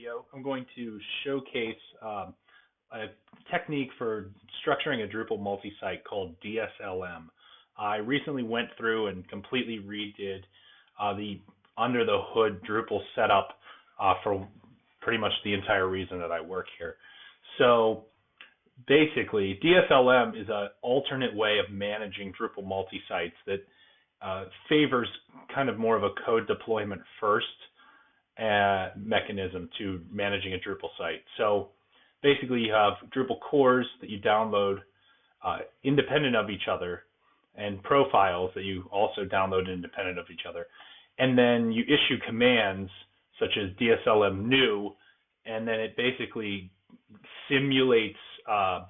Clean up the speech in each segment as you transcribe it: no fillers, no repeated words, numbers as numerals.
video, I'm going to showcase a technique for structuring a Drupal multi-site called DSLM. I recently went through and completely redid the under the hood Drupal setup for pretty much the entire reason that I work here. So basically, DSLM is an alternate way of managing Drupal multi-sites that favors kind of more of a code deployment first mechanism to managing a Drupal site. So basically you have Drupal cores that you download independent of each other, and profiles that you also download independent of each other. And then you issue commands such as DSLM new, and then it basically simulates a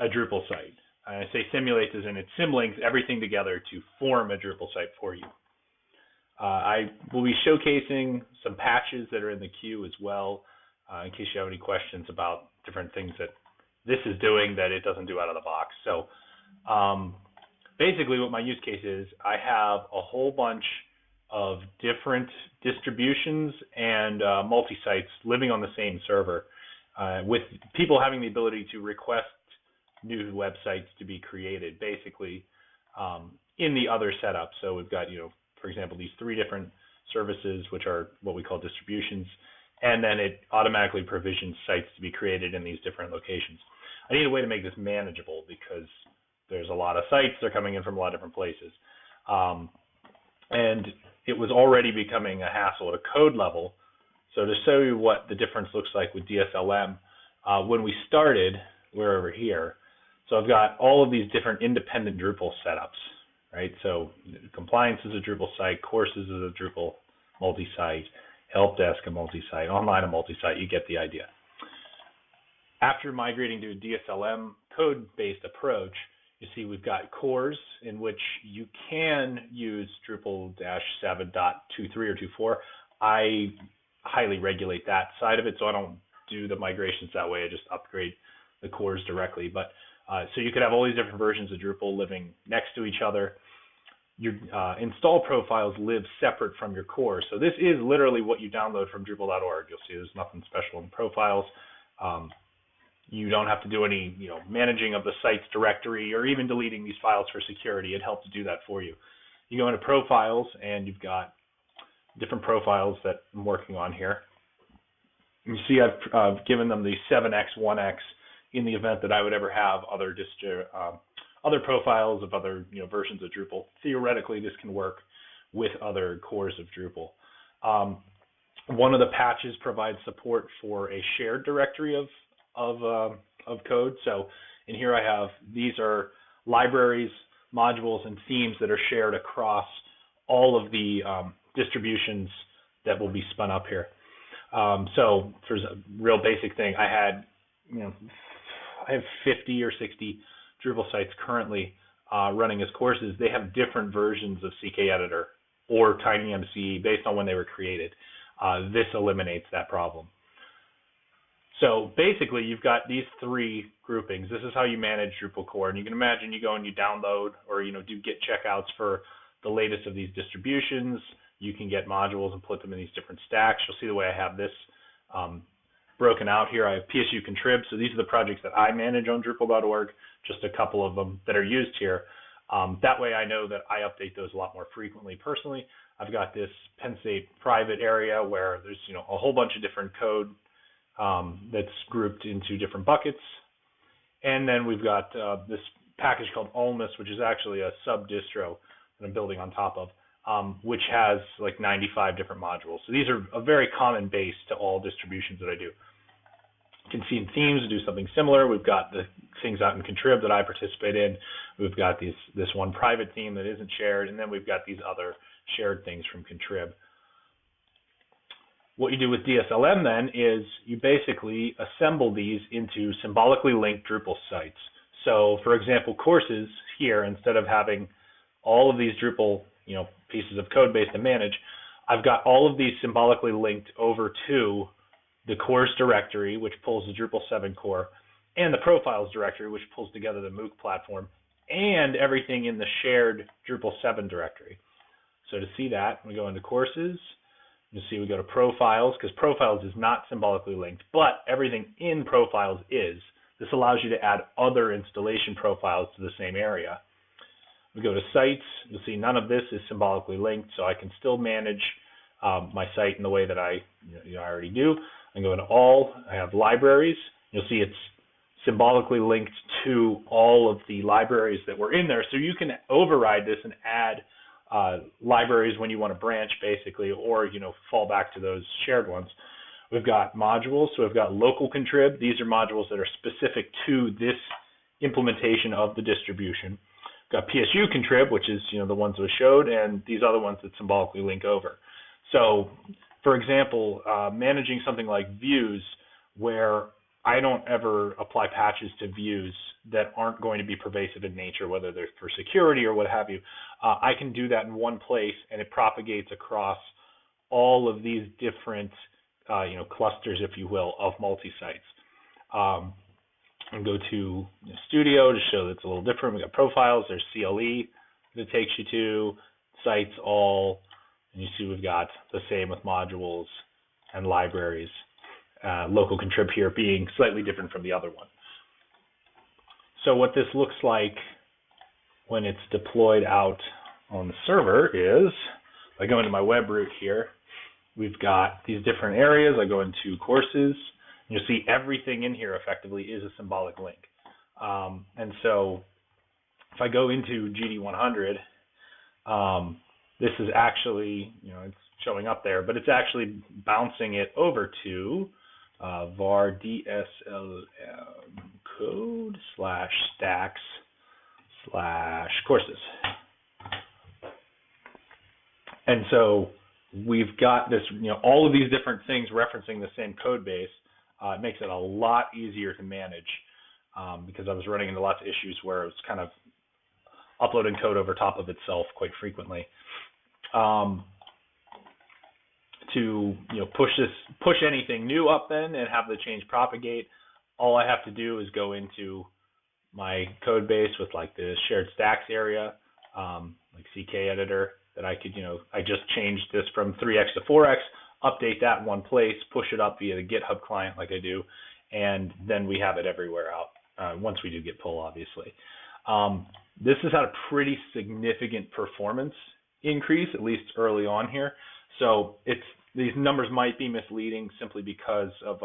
Drupal site. I say simulates as in it symlinks everything together to form a Drupal site for you. I will be showcasing some patches that are in the queue as well, in case you have any questions about different things that this is doing that it doesn't do out of the box. So basically what my use case is, I have a whole bunch of different distributions and multi-sites living on the same server, with people having the ability to request new websites to be created, basically in the other setup. So we've got, for example, these 3 different services, which are what we call distributions, and then it automatically provisions sites to be created in these different locations. I need a way to make this manageable because there's a lot of sites, they're coming in from a lot of different places. And it was already becoming a hassle at a code level. So to show you what the difference looks like with DSLM, when we started, we're over here. So I've got all of these different independent Drupal setups, right? So compliance is a Drupal site, courses is a Drupal multi-site, help desk a multi-site, online a multi-site, you get the idea. After migrating to a DSLM code-based approach, you see we've got cores in which you can use Drupal-7.23 or 2.4. I highly regulate that side of it, so I don't do the migrations that way. I just upgrade the cores directly. But so you could have all these different versions of Drupal living next to each other. Your install profiles live separate from your core. So this is literally what you download from Drupal.org. You'll see there's nothing special in profiles. You don't have to do any managing of the site's directory or even deleting these files for security. It helps to do that for you. You go into profiles and you've got different profiles that I'm working on here. You see I've given them the 7x, 1x in the event that I would ever have other profiles of other versions of Drupal. Theoretically, this can work with other cores of Drupal. One of the patches provides support for a shared directory of code. So in here I have, these are libraries, modules, and themes that are shared across all of the distributions that will be spun up here. So for a real basic thing, I have 50 or 60 Drupal sites currently running as courses. They have different versions of CKEditor or TinyMCE based on when they were created. This eliminates that problem. So basically, you've got these 3 groupings. This is how you manage Drupal core. And you can imagine you go and you download or do git checkouts for the latest of these distributions. You can get modules and put them in these different stacks. You'll see the way I have this broken out here. I have PSU contrib. So these are the projects that I manage on Drupal.org, just a couple of them that are used here. That way I know that I update those a lot more frequently personally. I've got this Penn State private area where there's a whole bunch of different code that's grouped into different buckets. And then we've got this package called Almus, which is actually a sub-distro that I'm building on top of, which has like 95 different modules. So these are a very common base to all distributions that I do. You can see in themes do something similar. We've got the things out in Contrib that I participate in. We've got this one private theme that isn't shared, and then we've got these other shared things from Contrib. What you do with DSLM then is you basically assemble these into symbolically linked Drupal sites. So for example, courses here, instead of having all of these Drupal pieces of code base to manage, I've got all of these symbolically linked over to the course directory, which pulls the Drupal 7 core, and the profiles directory, which pulls together the MOOC platform, and everything in the shared Drupal 7 directory. So to see that, we go into courses, You'll see we go to profiles, because profiles is not symbolically linked, but everything in profiles is. This allows you to add other installation profiles to the same area. We go to sites. You'll see none of this is symbolically linked, so I can still manage my site in the way that I already do. I go into all. I have libraries. You'll see it's symbolically linked to all of the libraries that were in there, so you can override this and add libraries when you want to branch, basically, or fall back to those shared ones. We've got modules, so we've got local contrib. These are modules that are specific to this implementation of the distribution. We've got PSU contrib, which is the ones we showed, and these other ones that symbolically link over. So, for example, managing something like views, where I don't ever apply patches to views that aren't going to be pervasive in nature, whether they're for security or what have you. I can do that in one place, and it propagates across all of these different clusters, if you will, of multi-sites. And go to Studio to show that it's a little different. We got profiles. There's CLE that takes you to sites, all, and you see we've got the same with modules and libraries. Local contrib here being slightly different from the other one. So what this looks like when it's deployed out on the server is, I go into my web root here, we've got these different areas. I go into courses, and you'll see everything in here effectively is a symbolic link. And so if I go into GD100, this is actually, it's showing up there, but it's actually bouncing it over to var DSLM code /stacks/courses. And so we've got this, all of these different things referencing the same code base. It makes it a lot easier to manage because I was running into lots of issues where it was kind of uploading code over top of itself quite frequently. To push anything new up then and have the change propagate, all I have to do is go into my code base with like the shared stacks area, like CK editor, that I could, I just changed this from 3x to 4x, update that in one place, push it up via the GitHub client like I do, and then we have it everywhere out, once we do git pull, obviously. This has had a pretty significant performance increase, at least early on here. So these numbers might be misleading simply because of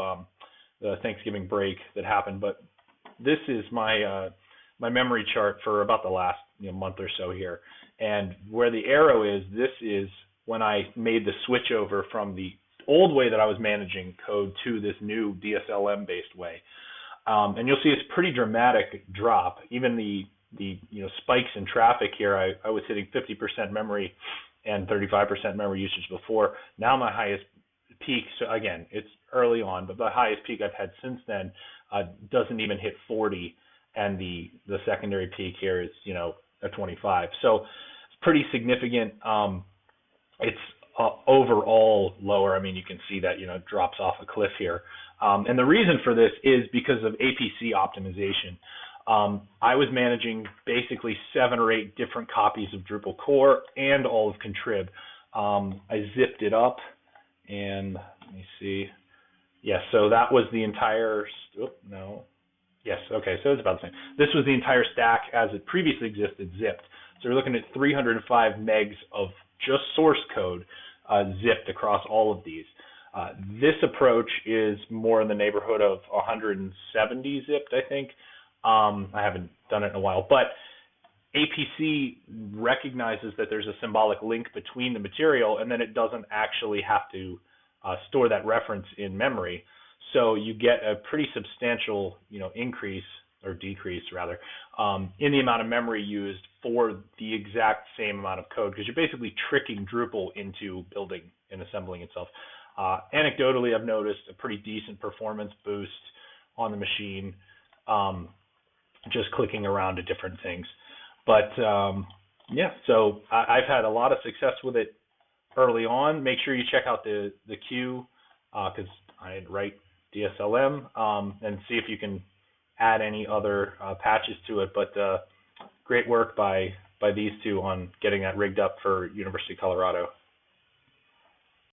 the Thanksgiving break that happened, but this is my my memory chart for about the last month or so here. And where the arrow is, this is when I made the switch over from the old way that I was managing code to this new DSLM-based way. And you'll see it's pretty dramatic drop. Even the spikes in traffic here, I was hitting 50% memory and 35% memory usage before. Now my highest peak, so again, it's early on, but the highest peak I've had since then doesn't even hit 40, and the secondary peak here is at 25. So it's pretty significant. It's overall lower. I mean, you can see that it drops off a cliff here, and the reason for this is because of APC optimization. I was managing basically 7 or 8 different copies of Drupal core and all of contrib. I zipped it up, and let me see. Yes, so that was the entire. Yes, okay, so it's about the same. This was the entire stack as it previously existed, zipped. So we're looking at 305 megs of just source code zipped across all of these. This approach is more in the neighborhood of 170 zipped, I think. I haven't done it in a while, but APC recognizes that there's a symbolic link between the material, and then it doesn't actually have to store that reference in memory. So you get a pretty substantial, increase or decrease rather, in the amount of memory used for the exact same amount of code, because you're basically tricking Drupal into building and assembling itself. Anecdotally, I've noticed a pretty decent performance boost on the machine, just clicking around to different things. But yeah, so I've had a lot of success with it early on. Make sure you check out the queue, because I write DSLM, and see if you can add any other patches to it. But great work by these two on getting that rigged up for University of Colorado.